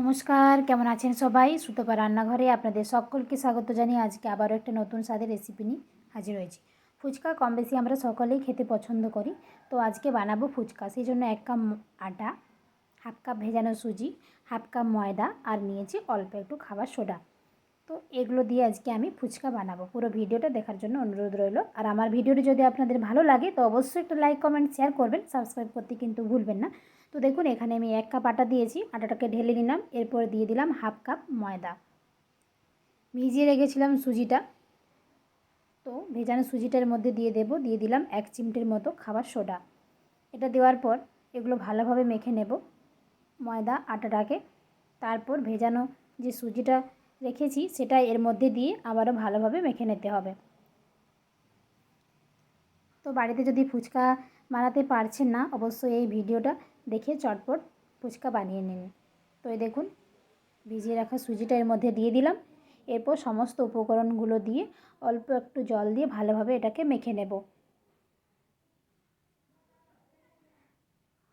নমস্কার, কেমন আছেন সবাই? সুতপা রান্নাঘরে আপনাদের সকলকে স্বাগত জানিয়ে আজকে আবারও একটা নতুন স্বাদের রেসিপি নিয়ে হাজির হয়েছি। ফুচকা কম বেশি আমরা সকলেই খেতে পছন্দ করি। তো আজকে বানাবো ফুচকা। সেই জন্য 1 কাপ আটা, হাফ কাপ ভেজানো সুজি, হাফ কাপ ময়দা আর নিয়েছি অল্প একটু খাবার সোডা। তো এগুলো দিয়ে আজকে আমি ফুচকা বানাবো। পুরো ভিডিওটা দেখার জন্য অনুরোধ রইল। আর আমার ভিডিওটি যদি আপনাদের ভালো লাগে তো অবশ্যই একটু লাইক, কমেন্ট, শেয়ার করবেন। সাবস্ক্রাইব করতে কিন্তু ভুলবেন না। তো দেখুন এখানে আমি 1 কাপ আটা দিয়েছি, আটাটাকে ঢেলে নিলাম। এরপর দিয়ে দিলাম হাফ কাপ ময়দা। ভিজিয়ে রেখেছিলাম সুজিটা, তো ভেজানো সুজিটার মধ্যে দিয়ে দিলাম 1 চিমটের মতো খাবার সোডা। এটা দেওয়ার পর এগুলো ভালোভাবে মেখে নেব ময়দা আটাটাকে। তারপর ভেজানো যে সুজিটা রেখেছি সেটা এর মধ্যে দিয়ে আবারও ভালোভাবে মেখে নিতে হবে। তো বাড়িতে যদি ফুচকা বানাতে পারছেন না অবশ্যই এই ভিডিওটা দেখে চটপট ফুচকা বানিয়ে নিন। তো এই দেখুন ভিজিয়ে রাখা সুজিটা এর মধ্যে দিয়ে দিলাম। এরপর সমস্ত উপকরণগুলো দিয়ে অল্প একটু জল দিয়ে ভালোভাবে এটাকে মেখে নেব।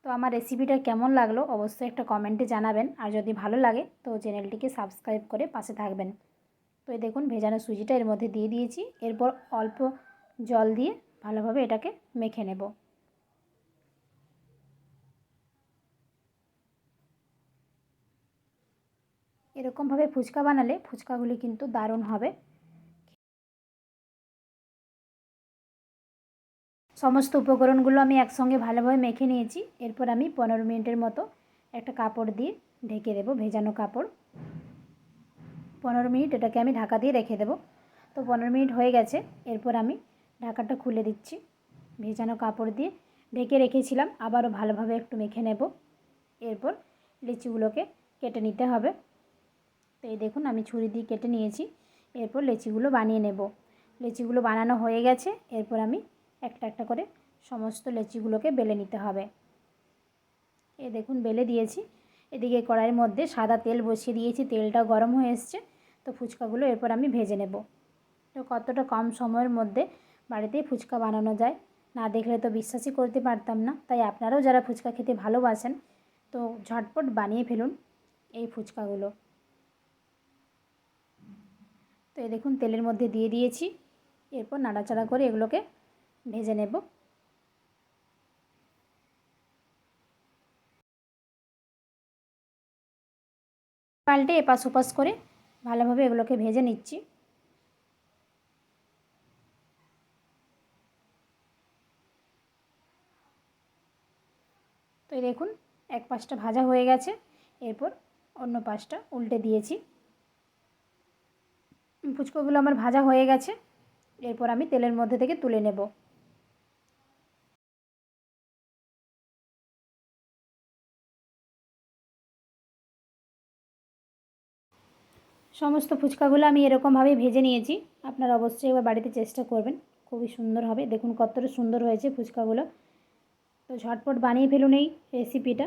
তো আমার রেসিপিটা কেমন লাগলো অবশ্যই একটা কমেন্টে জানাবেন। আর যদি ভালো লাগে তো চ্যানেলটিকে সাবস্ক্রাইব করে পাশে থাকবেন। তো এই দেখুন ভেজানো সুজিটা এর মধ্যে দিয়ে দিয়েছি। এরপর অল্প জল দিয়ে ভালোভাবে এটাকে মেখে নেব। এরকমভাবে ফুচকা বানালে ফুচকাগুলি কিন্তু দারুণ হবে। সমস্ত উপকরণগুলো আমি একসঙ্গে ভালোভাবে মেখে নিয়েছি। এরপর আমি 15 মিনিটের মতো একটা কাপড় দিয়ে ঢেকে দেবো, ভেজানো কাপড়। 15 মিনিট এটাকে আমি ঢাকা দিয়ে রেখে দেবো। তো 15 মিনিট হয়ে গেছে। এরপর আমি ঢাকাটা খুলে দিচ্ছি। ভেজানো কাপড় দিয়ে ঢেকে রেখেছিলাম, আবারও ভালোভাবে একটু মেখে নেব। এরপর লিচিগুলোকে কেটে নিতে হবে। তো এই দেখুন আমি ছুরি দিয়ে কেটে নিয়েছি। এরপর লিচিগুলো বানিয়ে নেব। লিচিগুলো বানানো হয়ে গেছে। এরপর আমি একটা একটা করে সমস্ত লিচিগুলোকে বেলে নিতে হবে। এই দেখুন বেলে দিয়েছি। এদিকে কড়াইয়ের মধ্যে সাদা তেল বসিয়ে দিয়েছি, তেলটা গরম হয়ে এসছে। তো ফুচকাগুলো এরপর আমি ভেজে নেব। তো কতটা কম সময়ের মধ্যে বাড়িতেই ফুচকা বানানো যায় না দেখলে তো বিশ্বাসই করতে পারতাম না। তাই আপনারাও যারা ফুচকা খেতে ভালোবাসেন তো ঝটপট বানিয়ে ফেলুন এই ফুচকাগুলো। তো এই দেখুন তেলের মধ্যে দিয়ে দিয়েছি। এরপর নাড়াচাড়া করে এগুলোকে ভেজে নেব। পাল্টে এপাশ ওপাশ করে ভালোভাবে এগুলোকে ভেজে নিচ্ছি। তো এই দেখুন এক পাশটা ভাজা হয়ে গেছে। এরপর অন্য পাশটা উল্টে দিয়েছি। ফুচকাগুলো আমার ভাজা হয়ে গেছে। এরপর আমি তেলের মধ্যে থেকে তুলে নেব। সমস্ত ফুচকাগুলো আমি এরকমভাবেই ভেজে নিয়েছি। আপনারা অবশ্যই এবার বাড়িতে চেষ্টা করবেন, খুবই সুন্দর হবে। দেখুন কতটা সুন্দর হয়েছে ফুচকাগুলো। তো ঝটপট বানিয়ে ফেলুন এই রেসিপিটা।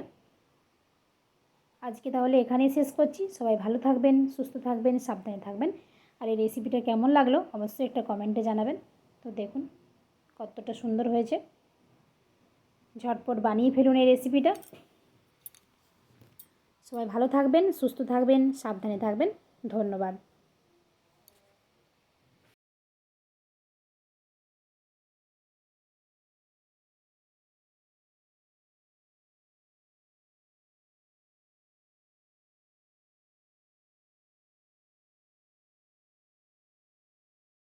আজকে তাহলে এখানেই শেষ করছি। সবাই ভালো থাকবেন, সুস্থ থাকবেন, সাবধানে থাকবেন। আর এই রেসিপিটা কেমন লাগলো অবশ্যই একটা কমেন্টে জানাবেন। তো দেখুন কতটা সুন্দর হয়েছে। ঝটপট বানিয়ে ফেলুন এই রেসিপিটা। সবাই ভালো থাকবেন, সুস্থ থাকবেন, সাবধানে থাকবেন। ধন্যবাদ।